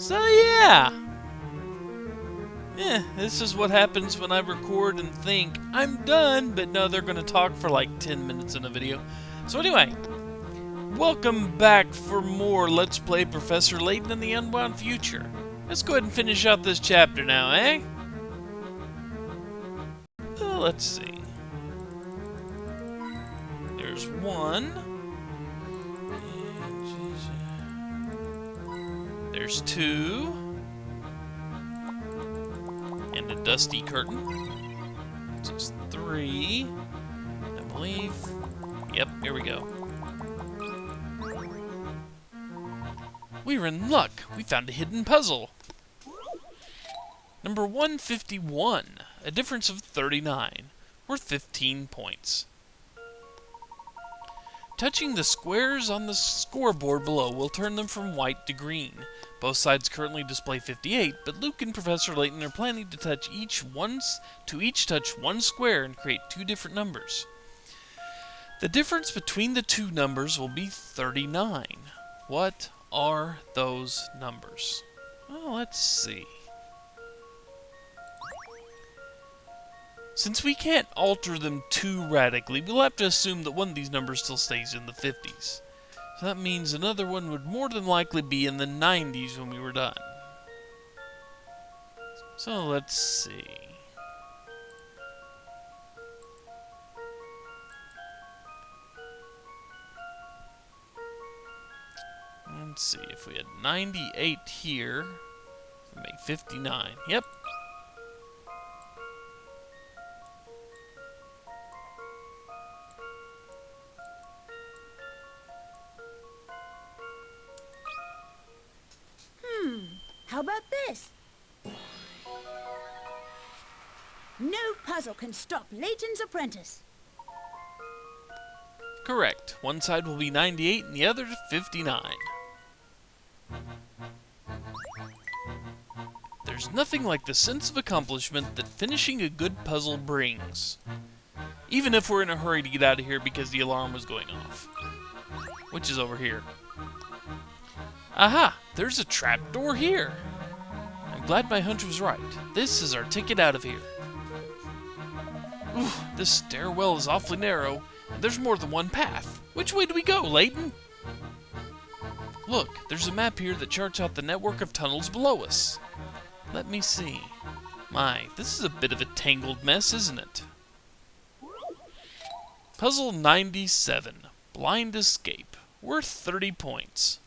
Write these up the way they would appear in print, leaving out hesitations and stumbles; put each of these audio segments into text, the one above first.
So yeah. This is what happens when I record and think I'm done, but no, they're going to talk for like 10 minutes in a video. So anyway, welcome back for more Let's Play Professor Layton in the Unwound Future. Let's go ahead and finish out this chapter now, eh? Let's see. There's one. There's two. And a dusty curtain. So it's three, I believe. Yep, here we go. We're in luck. We found a hidden puzzle. Number 151, a difference of 39, worth 15 points. Touching the squares on the scoreboard below will turn them from white to green. Both sides currently display 58, but Luke and Professor Layton are planning to each touch one square and create two different numbers. The difference between the two numbers will be 39. What are those numbers? Well, let's see. Since we can't alter them too radically, we'll have to assume that one of these numbers still stays in the 50s. So that means another one would more than likely be in the 90s when we were done. So let's see. Let's see, if we had 98 here, we make 59. Yep. How about this? No puzzle can stop Layton's apprentice. Correct. One side will be 98 and the other 59. There's nothing like the sense of accomplishment that finishing a good puzzle brings. Even if we're in a hurry to get out of here because the alarm was going off. Which is over here. Aha! There's a trapdoor here! I'm glad my hunch was right. This is our ticket out of here. Ooh, this stairwell is awfully narrow, and there's more than one path. Which way do we go, Layton? Look, there's a map here that charts out the network of tunnels below us. Let me see. My, this is a bit of a tangled mess, isn't it? Puzzle 97, Blind Escape, worth 30 points.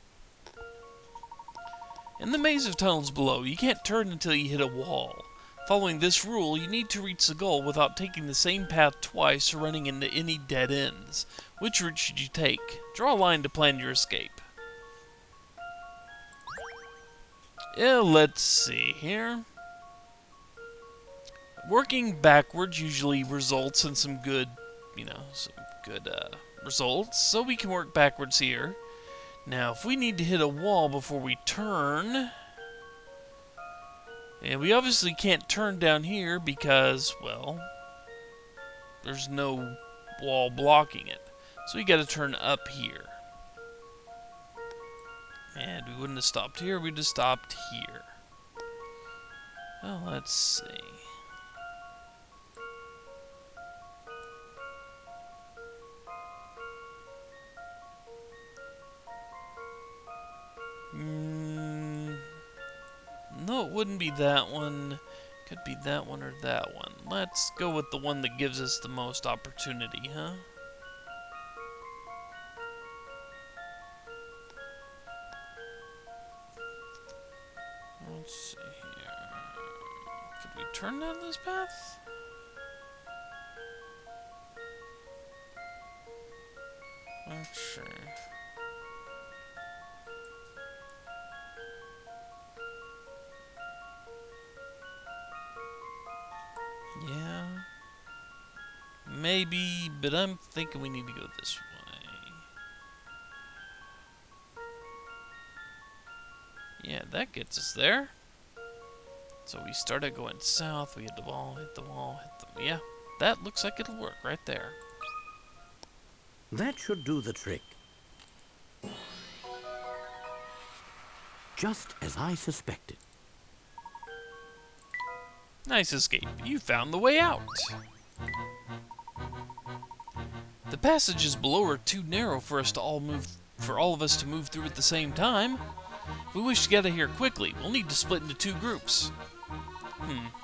In the maze of tunnels below, you can't turn until you hit a wall. Following this rule, you need to reach the goal without taking the same path twice or running into any dead ends. Which route should you take? Draw a line to plan your escape. Yeah, let's see here. Working backwards usually results in some good, results, so we can work backwards here. Now, if we need to hit a wall before we turn, and we obviously can't turn down here because, well, there's no wall blocking it. So we gotta turn up here. And we wouldn't have stopped here, we'd have stopped here. Well, let's see. No, it wouldn't be that one. Could be that one or that one. Let's go with the one that gives us the most opportunity, huh? Let's see here. Could we turn down this path? Let's see. Yeah. Maybe, but I'm thinking we need to go this way. Yeah, that gets us there. So we started going south, we hit the wall, hit the wall, hit the... Yeah, that looks like it'll work right there. That should do the trick. just as I suspected. Nice escape. You found the way out. The passages below are too narrow for all of us to move through at the same time. If we wish to get out of here quickly, we'll need to split into 2 groups.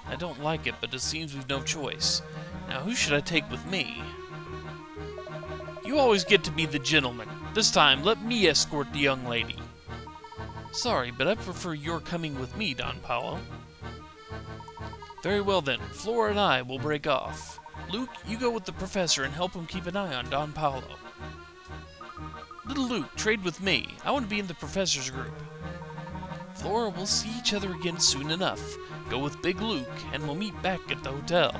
I don't like it, but it seems we've no choice. Now, who should I take with me? You always get to be the gentleman. This time, let me escort the young lady. Sorry, but I prefer your coming with me, Don Paolo. Very well then, Flora and I will break off. Luke, you go with the professor and help him keep an eye on Don Paolo. Little Luke, trade with me. I want to be in the professor's group. Flora, we'll see each other again soon enough. Go with Big Luke, and we'll meet back at the hotel.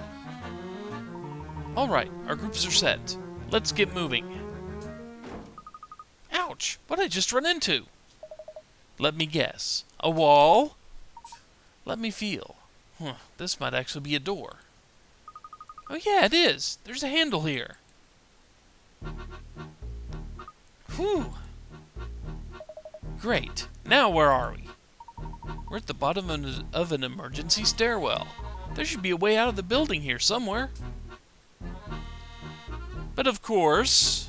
Alright, our groups are set. Let's get moving. Ouch! What'd I just run into? Let me guess. A wall? Let me feel. This might actually be a door. Oh yeah, it is. There's a handle here. Whew. Great. Now where are we? We're at the bottom of an emergency stairwell. There should be a way out of the building here somewhere. But of course...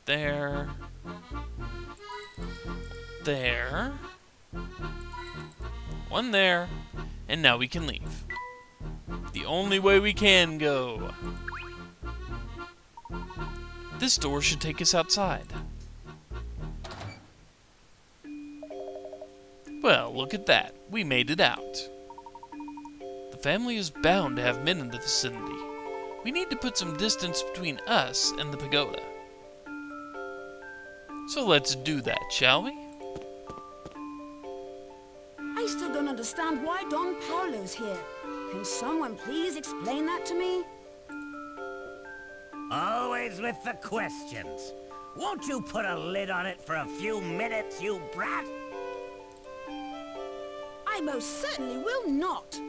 There... There... One there... And now we can leave. The only way we can go. This door should take us outside. Well, look at that. We made it out. The family is bound to have men in the vicinity. We need to put some distance between us and the pagoda. So let's do that, shall we? I still don't understand why Don Paolo's here. Can someone please explain that to me? Always with the questions. Won't you put a lid on it for a few minutes, you brat? I most certainly will not.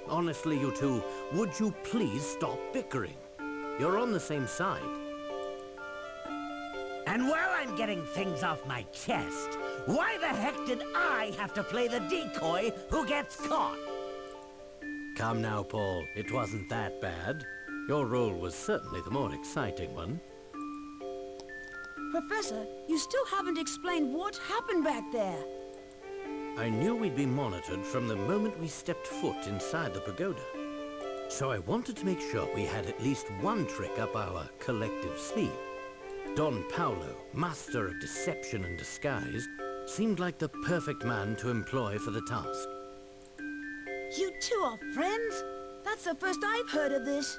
Honestly, you two, would you please stop bickering? You're on the same side. And while I'm getting things off my chest, why the heck did I have to play the decoy who gets caught? Come now, Paul. It wasn't that bad. Your role was certainly the more exciting one. Professor, you still haven't explained what happened back there. I knew we'd be monitored from the moment we stepped foot inside the pagoda. So I wanted to make sure we had at least one trick up our collective sleeve. Don Paolo, master of deception and disguise, seemed like the perfect man to employ for the task. You two are friends? That's the first I've heard of this.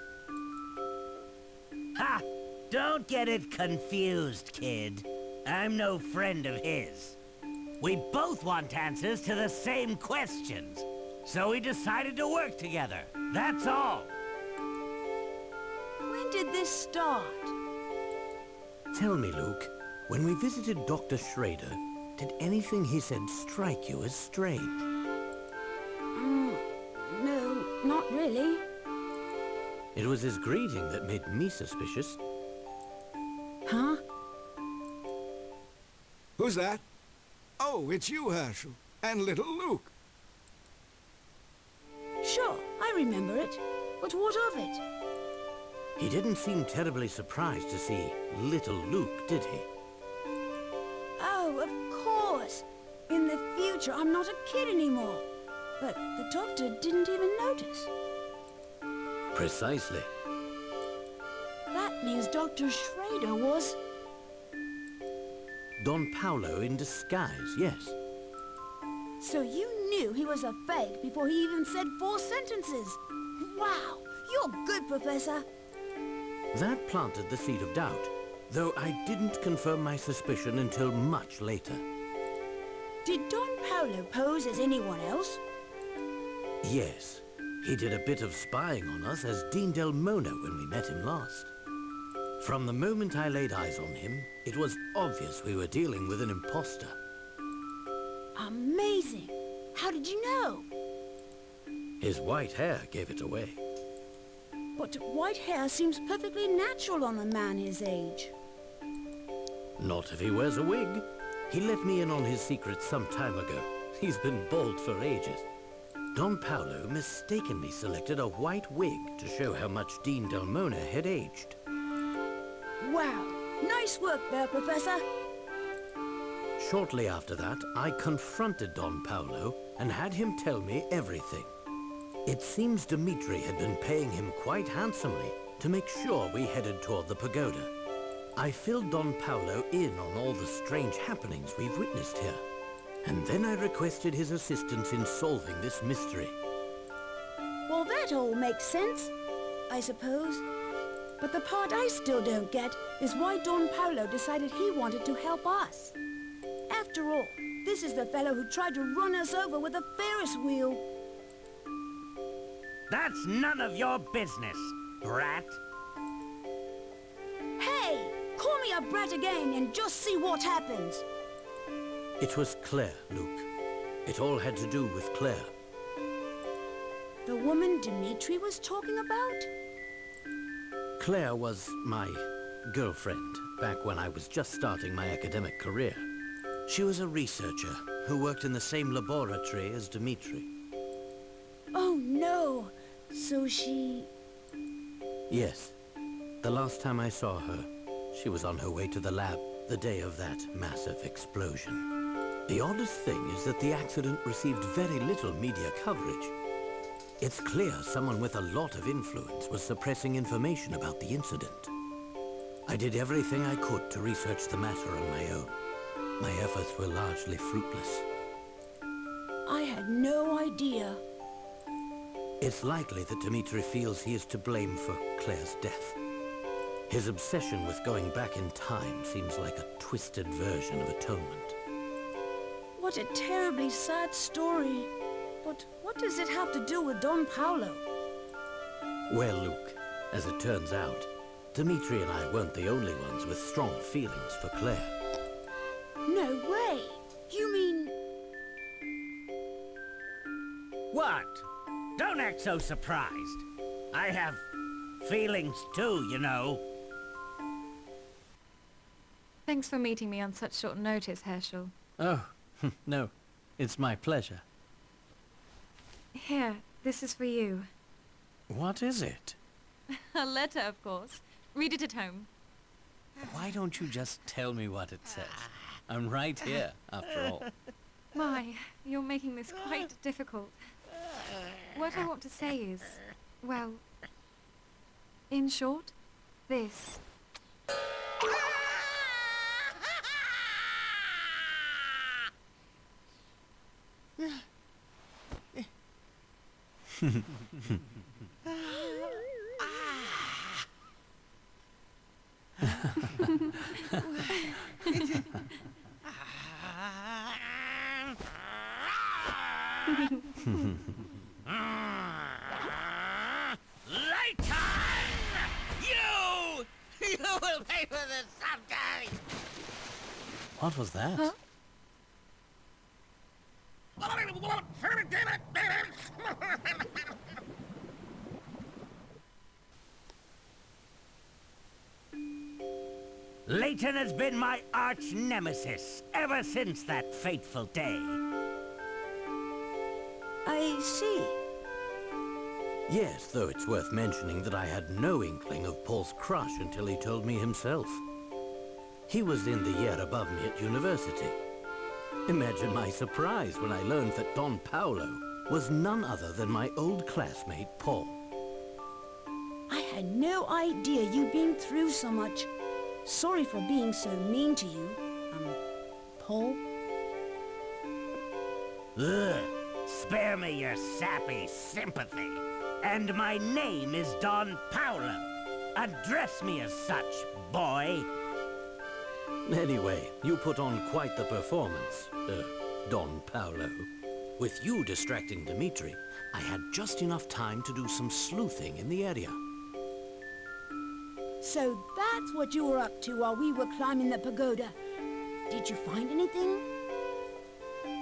Ha! Don't get it confused, kid. I'm no friend of his. We both want answers to the same questions. So we decided to work together. That's all. When did this start? Tell me, Luke, when we visited Dr. Schrader, did anything he said strike you as strange? No, not really. It was his greeting that made me suspicious. Huh? Who's that? Oh, it's you, Herschel. And little Luke. Sure, I remember it. But what of it? He didn't seem terribly surprised to see little Luke, did he? Oh, of course. In the future, I'm not a kid anymore. But the doctor didn't even notice. Precisely. That means Dr. Schrader was... Don Paolo in disguise, yes. So you knew he was a fake before he even said 4 sentences. Wow, you're good, Professor. That planted the seed of doubt, though I didn't confirm my suspicion until much later. Did Don Paolo pose as anyone else? Yes, he did a bit of spying on us as Dean Del Mono when we met him last. From the moment I laid eyes on him, it was obvious we were dealing with an imposter. Amazing. How did you know? His white hair gave it away. But white hair seems perfectly natural on a man his age. Not if he wears a wig. He let me in on his secret some time ago. He's been bald for ages. Don Paolo mistakenly selected a white wig to show how much Dean Delmona had aged. Wow, nice work there, Professor. Shortly after that, I confronted Don Paolo and had him tell me everything. It seems Dimitri had been paying him quite handsomely to make sure we headed toward the pagoda. I filled Don Paolo in on all the strange happenings we've witnessed here. And then I requested his assistance in solving this mystery. Well, that all makes sense, I suppose. But the part I still don't get is why Don Paolo decided he wanted to help us. After all, this is the fellow who tried to run us over with a Ferris wheel. That's none of your business, brat. Hey, call me a brat again and just see what happens. It was Claire, Luke. It all had to do with Claire. The woman Dimitri was talking about? Claire was my girlfriend back when I was just starting my academic career. She was a researcher who worked in the same laboratory as Dimitri. Oh no! So she... Yes. The last time I saw her, she was on her way to the lab the day of that massive explosion. The oddest thing is that the accident received very little media coverage. It's clear someone with a lot of influence was suppressing information about the incident. I did everything I could to research the matter on my own. My efforts were largely fruitless. I had no idea. It's likely that Dimitri feels he is to blame for Claire's death. His obsession with going back in time seems like a twisted version of atonement. What a terribly sad story. But what does it have to do with Don Paolo? Well, Luke, as it turns out, Dimitri and I weren't the only ones with strong feelings for Claire. No way! You mean... What? Don't act so surprised. I have feelings too, you know. Thanks for meeting me on such short notice, Herschel. Oh, no. It's my pleasure. Here, this is for you. What is it? A letter, of course. Read it at home. Why don't you just tell me what it says? I'm right here, after all. My, you're making this quite difficult. What I want to say is, well, in short, this. Layton! You! You will pay for this someday! What was that? Huh? Layton has been my arch nemesis ever since that fateful day. I see. Yes, though it's worth mentioning that I had no inkling of Paul's crush until he told me himself. He was in the year above me at university. Imagine my surprise when I learned that Don Paolo was none other than my old classmate, Paul. I had no idea you'd been through so much. Sorry for being so mean to you, Paul. Ugh, spare me your sappy sympathy. And my name is Don Paolo. Address me as such, boy. Anyway, you put on quite the performance, Don Paolo. With you distracting Dimitri, I had just enough time to do some sleuthing in the area. So that's what you were up to while we were climbing the pagoda. Did you find anything?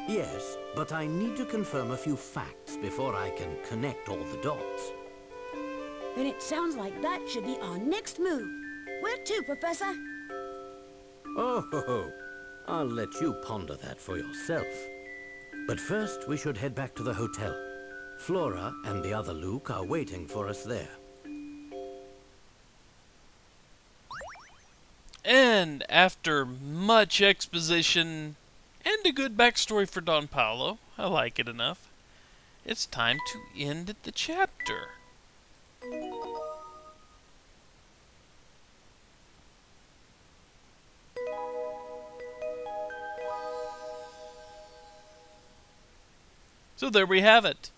Yes, but I need to confirm a few facts before I can connect all the dots. Then it sounds like that should be our next move. Where to, Professor? Oh, I'll let you ponder that for yourself. But first, we should head back to the hotel. Flora and the other Luke are waiting for us there. And after much exposition and a good backstory for Don Paolo, I like it enough, it's time to end the chapter. So there we have it.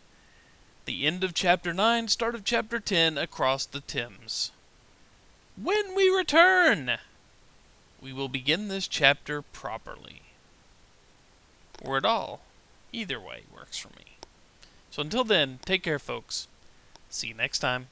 The end of Chapter 9, start of Chapter 10, Across the Thames. When we return, we will begin this chapter properly. Or at all. Either way works for me. So until then, take care, folks. See you next time.